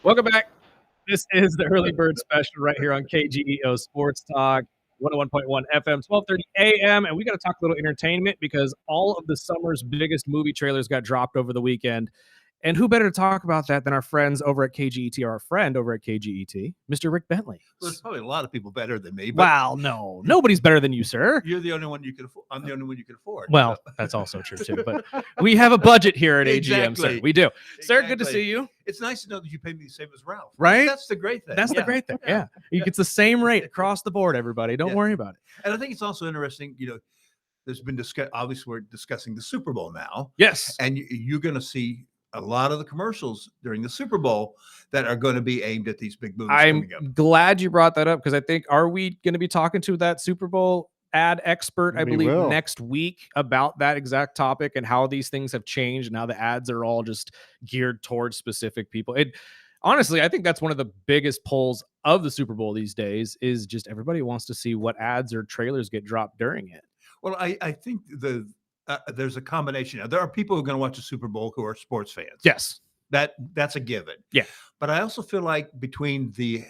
Welcome back. This is the Early Bird Special right here on KGEO Sports Talk, 101.1 FM, 12:30 a.m. And we got to talk a little entertainment because all of the summer's biggest movie trailers got dropped over the weekend. And who better to talk about that than our friends over at KGET, or our friend over at KGET, Mr. Rick Bentley. Well, there's probably a lot of people better than me. But wow, no, nobody's better than you, sir. You're the only one you can afford. I'm the only one you can afford. Well, so. That's also true too. But we have a budget here at AGM, sir. We do. Exactly. Sir, good to see you. It's nice to know that you pay me the same as Ralph. Right? That's the great thing. That's the great thing. Yeah. It's the same rate across the board, everybody. Don't worry about it. And I think it's also interesting, there's been obviously we're discussing the Super Bowl now. Yes. And you're going to see a lot of the commercials during the Super Bowl that are going to be aimed at these big movies. I'm glad you brought that up because I think, are we going to be talking to that Super Bowl ad expert, I believe, next week about that exact topic and how these things have changed and how the ads are all just geared towards specific people. Honestly, I think that's one of the biggest polls of the Super Bowl these days is just everybody wants to see what ads or trailers get dropped during it. Well, I think there's a combination. Now, there are people who are going to watch the Super Bowl who are sports fans. Yes. That's a given. Yeah. But I also feel like between the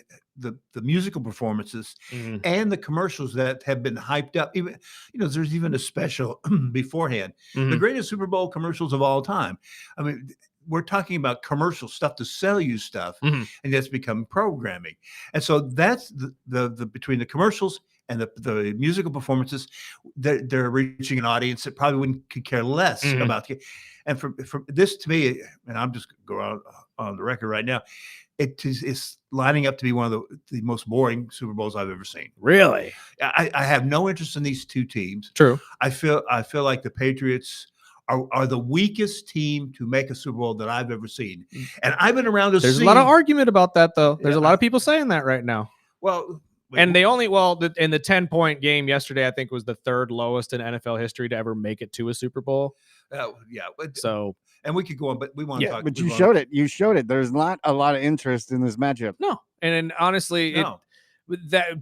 musical performances and the commercials that have been hyped up, even there's even a special beforehand. The greatest Super Bowl commercials of all time. I mean, we're talking about commercial stuff to sell you stuff, and that's become programming. And so that's the between the commercials and the musical performances, they're reaching an audience that probably could care less about. And from this to me, and I'm just going on the record right now, it's lining up to be one of the most boring Super Bowls I've ever seen. Really? I have no interest in these two teams. True. I feel like the Patriots are the weakest team to make a Super Bowl that I've ever seen. And I've been around There's a lot of argument about that, though. There's a lot of people saying that right now. Well, and they only, in the 10-point game yesterday, I think was the third lowest in NFL history to ever make it to a Super Bowl. Yeah. So, and we could go on, but we want to talk. But you showed it. You showed it. There's not a lot of interest in this matchup. No. And honestly,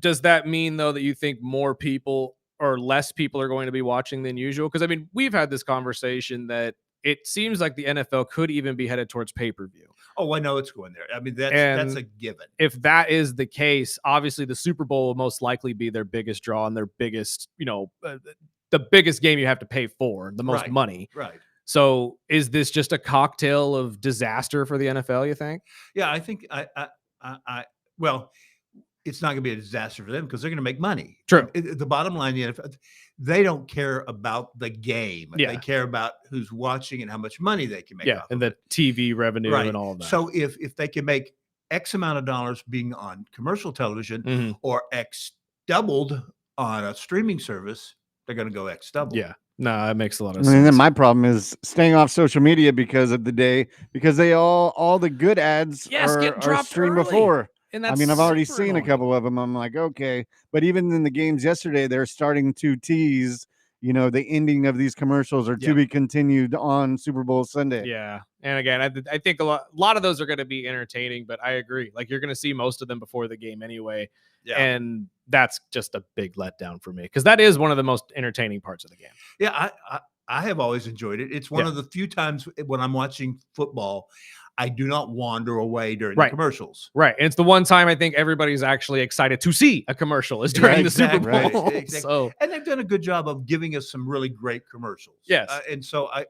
does that mean, though, that you think more people or less people are going to be watching than usual? Because, I mean, we've had this conversation that it seems like the NFL could even be headed towards pay-per-view. Oh, I know it's going there. I mean, that's a given. If that is the case, obviously the Super Bowl will most likely be their biggest draw and their biggest, the biggest game you have to pay for, the most money. Right. So is this just a cocktail of disaster for the NFL, you think? Yeah, I think well, it's not going to be a disaster for them because they're going to make money. True. The bottom line, the NFL, they don't care about the game. Yeah. They care about who's watching and how much money they can make. Yeah, and the TV revenue and all of that. So if they can make X amount of dollars being on commercial television or X doubled on a streaming service, they're going to go X double. Yeah. No, that makes a lot of sense. And then my problem is staying off social media because they all the good ads are streamed before. And I mean, I've already seen a couple of them. I'm like, okay. But even in the games yesterday, they're starting to tease, the ending of these commercials are to be continued on Super Bowl Sunday. Yeah. And again, I think a lot of those are going to be entertaining, but I agree. Like, you're going to see most of them before the game anyway. Yeah. And that's just a big letdown for me because that is one of the most entertaining parts of the game. Yeah, I have always enjoyed it. It's one of the few times when I'm watching football, I do not wander away during the commercials. Right. And it's the one time I think everybody's actually excited to see a commercial is during the Super Bowl. Right. So, and they've done a good job of giving us some really great commercials. Yes. And so I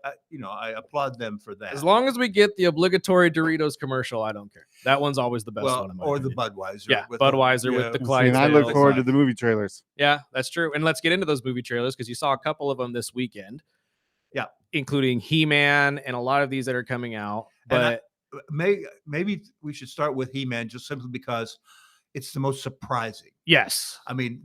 applaud them for that. As long as we get the obligatory Doritos commercial, I don't care. That one's always the best one. Or the Budweiser. Yeah. Budweiser with the Clyde. And I look forward to the movie trailers. Yeah, that's true. And let's get into those movie trailers because you saw a couple of them this weekend. Yeah. Including He-Man and a lot of these that are coming out. But maybe we should start with He-Man just simply because it's the most surprising. Yes. I mean,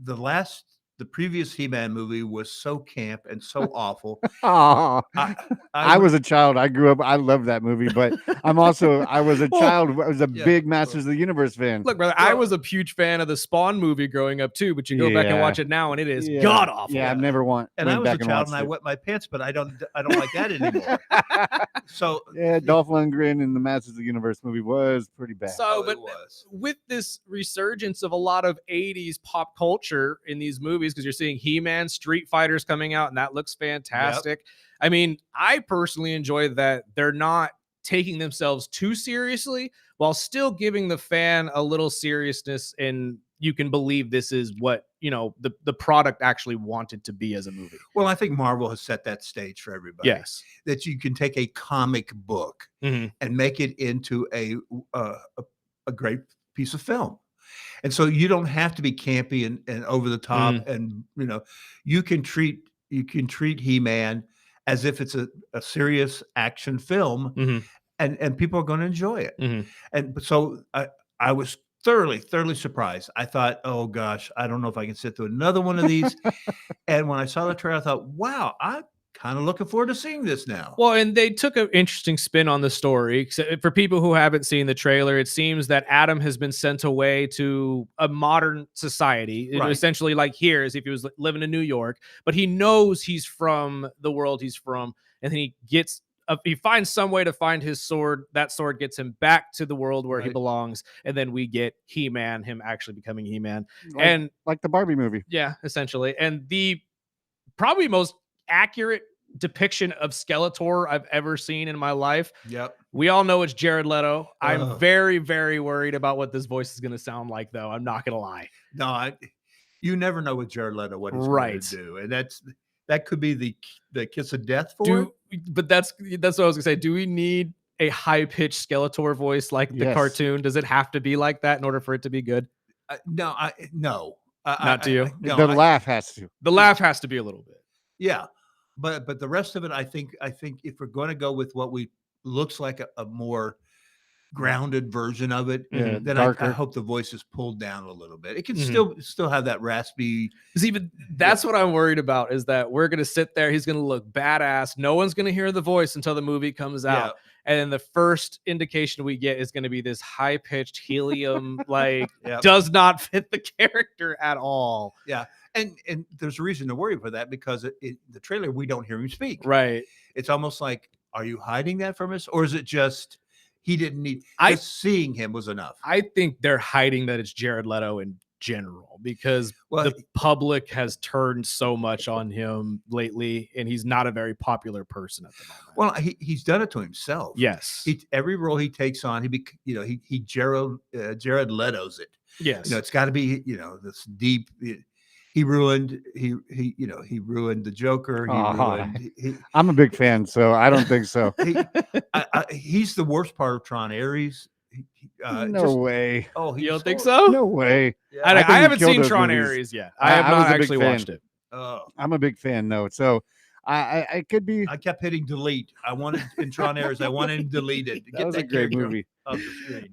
the previous He-Man movie was so camp and so awful. I was a child. I grew up. I loved that movie, but I was a child. I was a big Masters of the Universe fan. Look, brother, I was a huge fan of the Spawn movie growing up too, but you go back and watch it now and it is god awful. Yeah, I've never and I was a child and I wet my pants, but I don't like that anymore. So yeah, Dolph Lundgren in the Masters of the Universe movie was pretty bad. So, but with this resurgence of a lot of 80s pop culture in these movies, because you're seeing He-Man, Street Fighters coming out, and that looks fantastic. Yep. I mean, I personally enjoy that they're not taking themselves too seriously, while still giving the fan a little seriousness, and you can believe this is what, you know, the product actually wanted to be as a movie. Well, I think Marvel has set that stage for everybody. Yes. That you can take a comic book and make it into a great piece of film. And so you don't have to be campy and over the top. And, you know, you can treat He-Man as if it's a serious action film, and people are going to enjoy it. And so I was thoroughly surprised. I thought, oh gosh, I don't know if I can sit through another one of these. And when I saw the trailer, I thought, wow, I'm kind of looking forward to seeing this now. Well, and they took an interesting spin on the story. For people who haven't seen the trailer, it seems that Adam has been sent away to a modern society, essentially like here, as if he was living in New York, but he knows he's from the world he's from, and then he finds some way to find his sword. That sword gets him back to the world where he belongs, and then we get He-Man, him actually becoming He-Man, and like the Barbie movie. Yeah, essentially. And the probably most accurate depiction of Skeletor I've ever seen in my life. Yep. We all know it's Jared Leto. I'm very, very worried about what this voice is going to sound like, though. I'm not going to lie. No, you never know with Jared Leto what he's going to do, and that could be the kiss of death for it. But that's what I was gonna say. Do we need a high-pitched Skeletor voice like the cartoon? Does it have to be like that in order for it to be good? No. Not to you. The laugh has to. The laugh has to be a little bit. Yeah, but the rest of it, I think if we're going to go with what looks like a more grounded version of it, then I hope the voice is pulled down a little bit. It can still have that raspy. That's what I'm worried about, is that we're gonna sit there, he's gonna look badass, no one's gonna hear the voice until the movie comes out, and then the first indication we get is gonna be this high-pitched helium, like does not fit the character at all. Yeah, and there's a reason to worry for that, because the trailer we don't hear him speak. Right. It's almost like, are you hiding that from us, or is it just he didn't need? Seeing him was enough. I think they're hiding that it's Jared Leto in general, because the public has turned so much on him lately, and he's not a very popular person at the moment. Well, he's done it to himself. Yes. Every role he takes on, he Jared Leto's it. Yes. It's got to be, this deep. He ruined the Joker. I'm a big fan, so I don't think so. He's the worst part of Tron Ares. No way. Oh, you don't think so? No way. Yeah. I haven't seen Tron Ares yet. I have not actually watched it. I'm a big fan, though. So I could be. I kept hitting delete. I wanted in Tron Ares. I wanted him deleted. That was a great movie.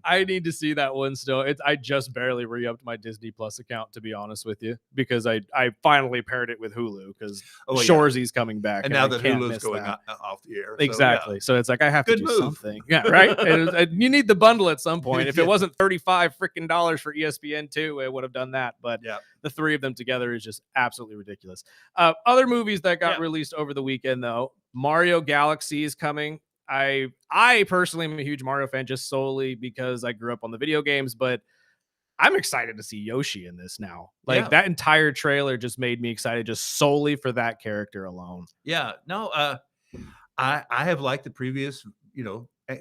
I need to see that one still. I just barely re-upped my Disney Plus account, to be honest with you, because I finally paired it with Hulu, because Shoresy's coming back, and now that Hulu's going off the air. Exactly. So it's like I have to do something. Yeah, right. You need the bundle at some point. If it wasn't $35 freaking for ESPN2, it would have done that. But the three of them together is just absolutely ridiculous. Other movies that got released over the weekend, though, Mario Galaxy is coming. I personally am a huge Mario fan, just solely because I grew up on the video games, but I'm excited to see Yoshi in this now. That entire trailer just made me excited, just solely for that character alone. Yeah, no, I have liked the previous,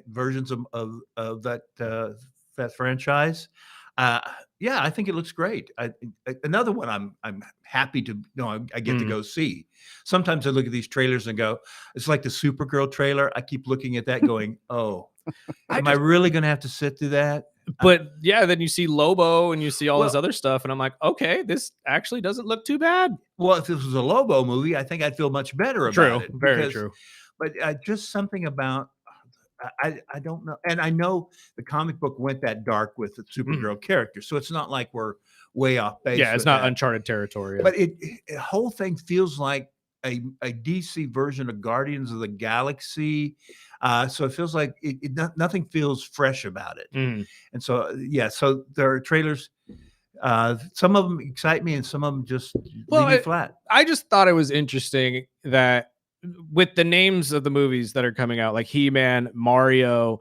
versions of that franchise. I think it looks great. Another one I'm happy to I get to go see. Sometimes I look at these trailers and go, it's like the Supergirl trailer. I keep looking at that going, oh, am I really going to have to sit through that? But then you see Lobo and you see all this other stuff, and I'm like, okay, this actually doesn't look too bad. Well, if this was a Lobo movie, I think I'd feel much better about it. Very true. But just something about, I don't know. And I know the comic book went that dark with the Supergirl character, so it's not like we're way off base. Yeah, it's not uncharted territory. But the whole thing feels like a DC version of Guardians of the Galaxy. So it feels like nothing feels fresh about it. And so, so there are trailers. Some of them excite me and some of them just leave me flat. I just thought it was interesting that with the names of the movies that are coming out, like He-Man, Mario,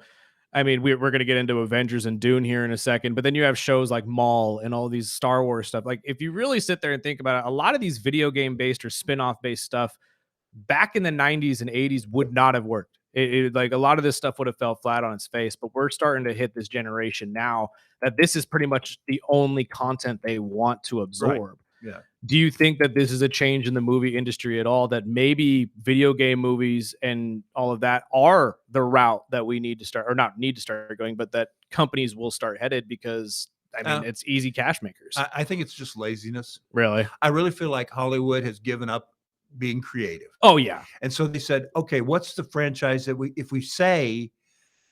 I mean, we're going to get into Avengers and Dune here in a second, but then you have shows like Maul and all these Star Wars stuff. Like, if you really sit there and think about it, a lot of these video game based or spin-off based stuff back in the 90s and 80s would not have worked. Like a lot of this stuff would have fell flat on its face, but we're starting to hit this generation now that this is pretty much the only content they want to absorb. Right. Yeah. Do you think that this is a change in the movie industry at all, that maybe video game movies and all of that are the route that we need to start, or not need to start going, but that companies will start headed because, I mean, it's easy cash makers? I think it's just laziness. Really? I really feel like Hollywood has given up being creative. Oh, yeah. And so they said, okay, what's the franchise that if we say,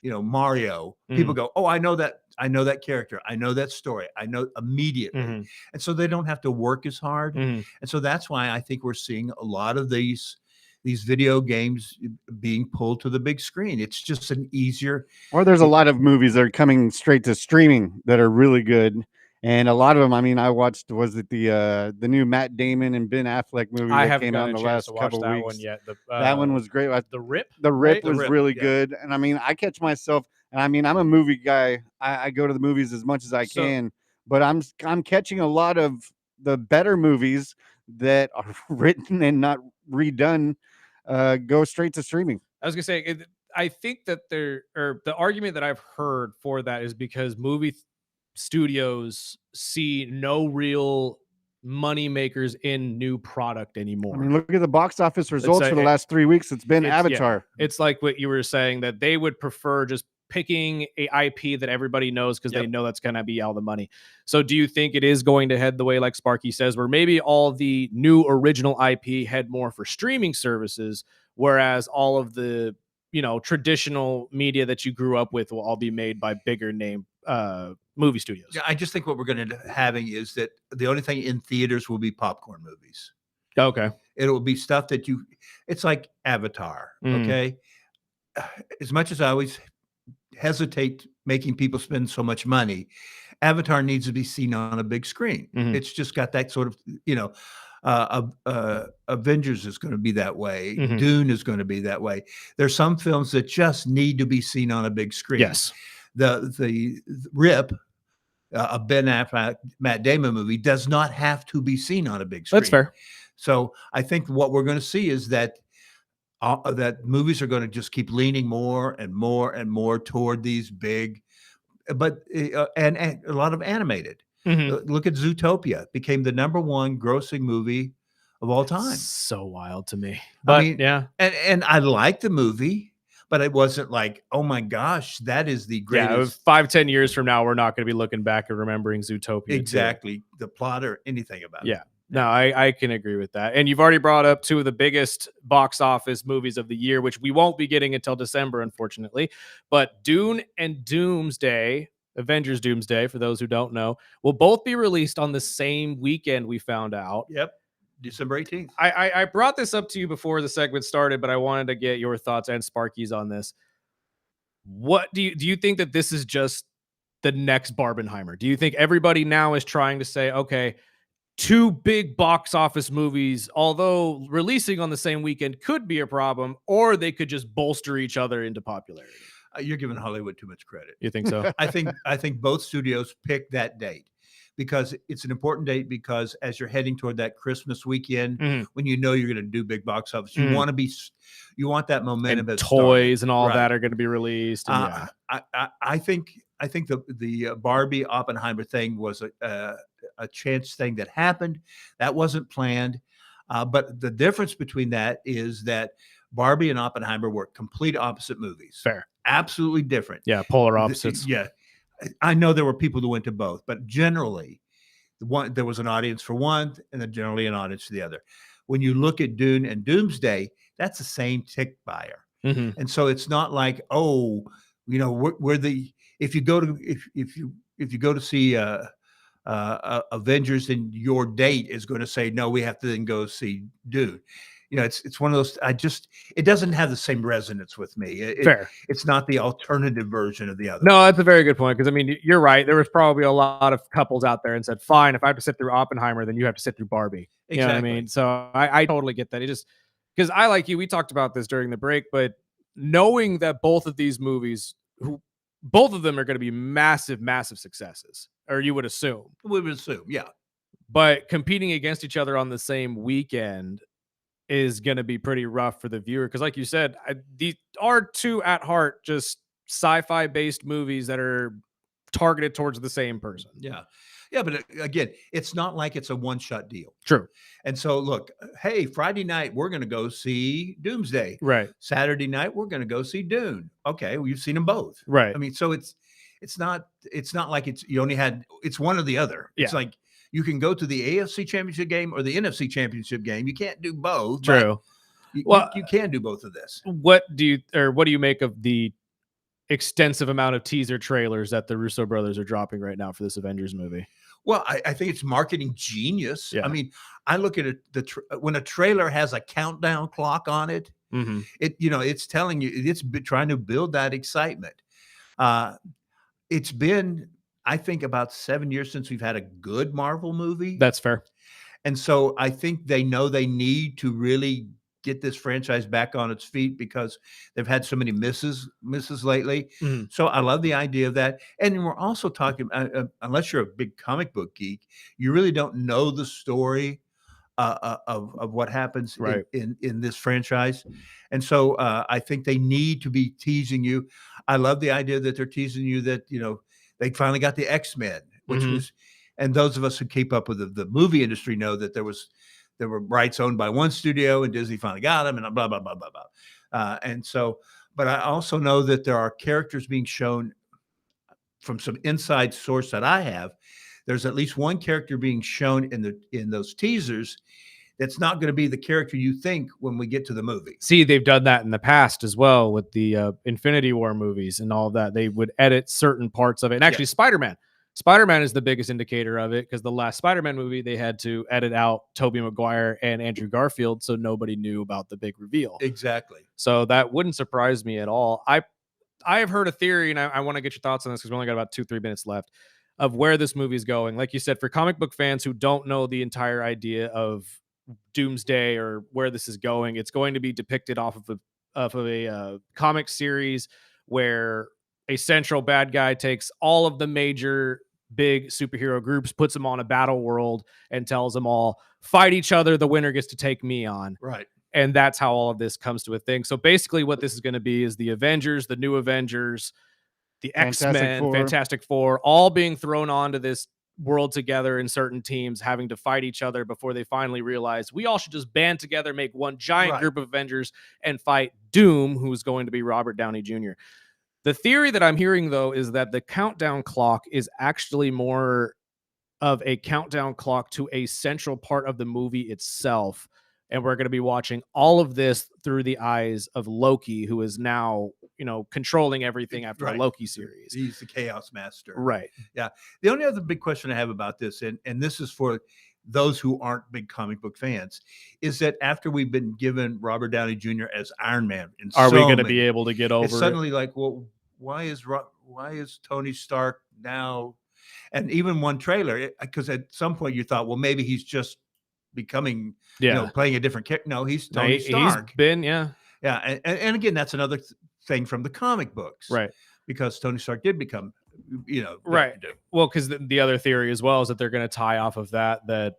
Mario, people go, oh, I know that character. I know that story. I know immediately. And so they don't have to work as hard. And so that's why I think we're seeing a lot of these video games being pulled to the big screen. It's just an easier. Or there's a lot of movies that are coming straight to streaming that are really good. And a lot of them, I mean, I watched, was it the new Matt Damon and Ben Affleck movie that came out in the last couple of weeks? One yet. That one was great. The Rip? The Rip was really good. And I mean, I catch myself, and I mean, I'm a movie guy. I go to the movies as much as I can, but I'm catching a lot of the better movies that are written and not redone go straight to streaming. I was gonna say, I think that the argument that I've heard for that is because movie studios see no real money makers in new product anymore. I mean, look at the box office results for the last 3 weeks. It's been Avatar. Yeah. It's like what you were saying, that they would prefer just picking a IP that everybody knows because they know that's going to be all the money. So do you think it is going to head the way like Sparky says, where maybe all the new original IP head more for streaming services, whereas all of the, traditional media that you grew up with will all be made by bigger name movie studios? Yeah, I just think what we're going to end up having is that the only thing in theaters will be popcorn movies. Okay. It will be stuff that it's like Avatar. Okay. As much as I always hesitate making people spend so much money, Avatar needs to be seen on a big screen. It's just got that sort of, Avengers is going to be that way. Dune is going to be that way. There's some films that just need to be seen on a big screen. Yes. The Rip, a Ben Affleck, Matt Damon movie, does not have to be seen on a big screen. That's fair. So I think what we're going to see is that movies are going to just keep leaning more and more and more toward these big, but and a lot of animated. Look at Zootopia, became the #1 grossing movie of all time. So wild to me. But I mean, yeah, and I liked the movie, but it wasn't like, oh my gosh, that is the greatest. Yeah, 5-10 years from now, we're not going to be looking back and remembering Zootopia. Exactly, the plot or anything about it. Yeah. No, I can agree with that. And you've already brought up two of the biggest box office movies of the year, which we won't be getting until December, unfortunately. But Dune and Doomsday, Avengers Doomsday, for those who don't know, will both be released on the same weekend, we found out. Yep. December 18th. I brought this up to you before the segment started, but I wanted to get your thoughts and Sparky's on this. What do you think that this is just the next Barbenheimer? Do you think everybody now is trying to say, okay, two big box office movies, although releasing on the same weekend could be a problem, or they could just bolster each other into popularity? You're giving Hollywood too much credit. You think so? I think both studios picked that date because it's an important date, because as you're heading toward that Christmas weekend, when you're going to do big box office, you want that momentum. And toys and all that are going to be released. And I think the Barbie Oppenheimer thing was a chance thing that happened. That wasn't planned. But the difference between that is that Barbie and Oppenheimer were complete opposite movies. Fair. Absolutely different. Yeah, polar opposites. Yeah. I know there were people who went to both, but generally there was an audience for one and then generally an audience for the other. When you look at Dune and Doomsday, that's the same tick buyer. And so it's not like, if you go to see Avengers, then your date is going to say, no, we have to then go see Dune. It's one of those. It doesn't have the same resonance with me. Fair. It's not the alternative version of the other. No, that's a very good point. Because I mean, you're right. There was probably a lot of couples out there and said, fine, if I have to sit through Oppenheimer, then you have to sit through Barbie. Exactly. You know what I mean? So I totally get that. It just, because I, like you, we talked about this during the break, but knowing that both of these movies, both of them are going to be massive, massive successes, or you would assume. We would assume, yeah. But competing against each other on the same weekend, is going to be pretty rough for the viewer. Because like you said, these are two at heart just sci-fi based movies that are targeted towards the same person. Yeah. Yeah, but again, it's not like it's a one-shot deal. True. And so, look, hey, Friday night, we're going to go see Doomsday. Right. Saturday night, we're going to go see Dune. Okay, well, you've seen them both. Right. I mean, so it's not like it's one or the other. It's like you can go to the AFC Championship game or the NFC Championship game. You can't do both. True. You can do both of this. What do you make of the extensive amount of teaser trailers that the Russo brothers are dropping right now for this Avengers movie? Well, I think it's marketing genius. Yeah. I mean, I look at it, when a trailer has a countdown clock on it, it's telling you, it's trying to build that excitement. It's been, I think, about 7 years since we've had a good Marvel movie. That's fair. And so I think they know they need to really get this franchise back on its feet because they've had so many misses lately. So I love the idea of that. And we're also talking, unless you're a big comic book geek, you really don't know the story of what happens in this franchise. And so I think they need to be teasing you. I love the idea that they're teasing you that, they finally got the X-Men, which was, and those of us who keep up with the movie industry know that there were rights owned by one studio and Disney finally got them and blah, blah, blah, blah, blah. And so, but I also know that there are characters being shown from some inside source that I have. There's at least one character being shown in those teasers that's not going to be the character you think when we get to the movie. See, they've done that in the past as well with the Infinity War movies and all of that. They would edit certain parts of it. And actually, Spider-Man is the biggest indicator of it because the last Spider-Man movie, they had to edit out Tobey Maguire and Andrew Garfield, so nobody knew about the big reveal. Exactly. So that wouldn't surprise me at all. I have heard a theory, and I want to get your thoughts on this because we only got about 2-3 minutes left, of where this movie is going. Like you said, for comic book fans who don't know the entire idea of Doomsday or where this is going, it's going to be depicted off of a comic series where a central bad guy takes all of the major big superhero groups, puts them on a battle world, and tells them all, fight each other. The winner gets to take me on. Right. And that's how all of this comes to a thing. So basically what this is going to be is the Avengers, the new Avengers, the X-Men, Fantastic Four, all being thrown onto this world together in certain teams, having to fight each other before they finally realize we all should just band together, make one giant group of Avengers, and fight Doom, who's going to be Robert Downey Jr. The theory that I'm hearing, though, is that the countdown clock is actually more of a countdown clock to a central part of the movie itself. And we're going to be watching all of this through the eyes of Loki, who is now, controlling everything after a Loki series. He's the Chaos Master. Right. Yeah. The only other big question I have about this, and this is for those who aren't big comic book fans, is that after we've been given Robert Downey Jr. as Iron Man, are we going to be able to get over it's suddenly like, well, why is Tony Stark now? And even one trailer, because at some point you thought, well, maybe he's just becoming, playing a different character. No, he's Tony Stark. He's been, yeah. And again, that's another thing from the comic books, right? Because Tony Stark did become, right. Well, because the other theory as well is that they're going to tie off of that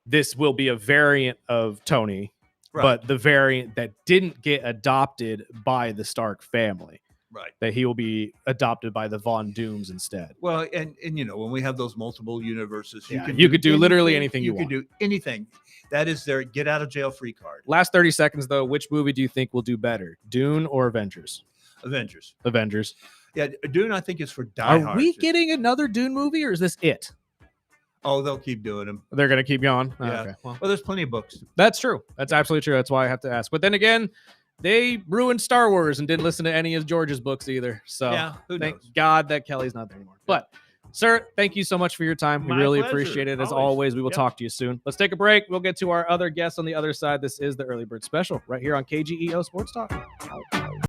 this will be a variant of Tony, but the variant that didn't get adopted by the Stark family. Right. That he will be adopted by the Von Dooms instead. Well, and when we have those multiple universes, you could do literally anything you want. You could do anything. That is their get out of jail free card. Last 30 seconds, though. Which movie do you think will do better, Dune or Avengers? Avengers. Yeah, Dune, I think, is for diehards. Are we getting another Dune movie, or is this it? Oh, they'll keep doing them. They're going to keep going? Yeah. Okay. Well, there's plenty of books. That's true. That's absolutely true. That's why I have to ask. But then again, they ruined Star Wars and didn't listen to any of George's books either. So thank God that Kelly's not there anymore. But, sir, thank you so much for your time. We really appreciate it. As always, we will talk to you soon. Let's take a break. We'll get to our other guests on the other side. This is the Early Bird Special right here on KGEO Sports Talk.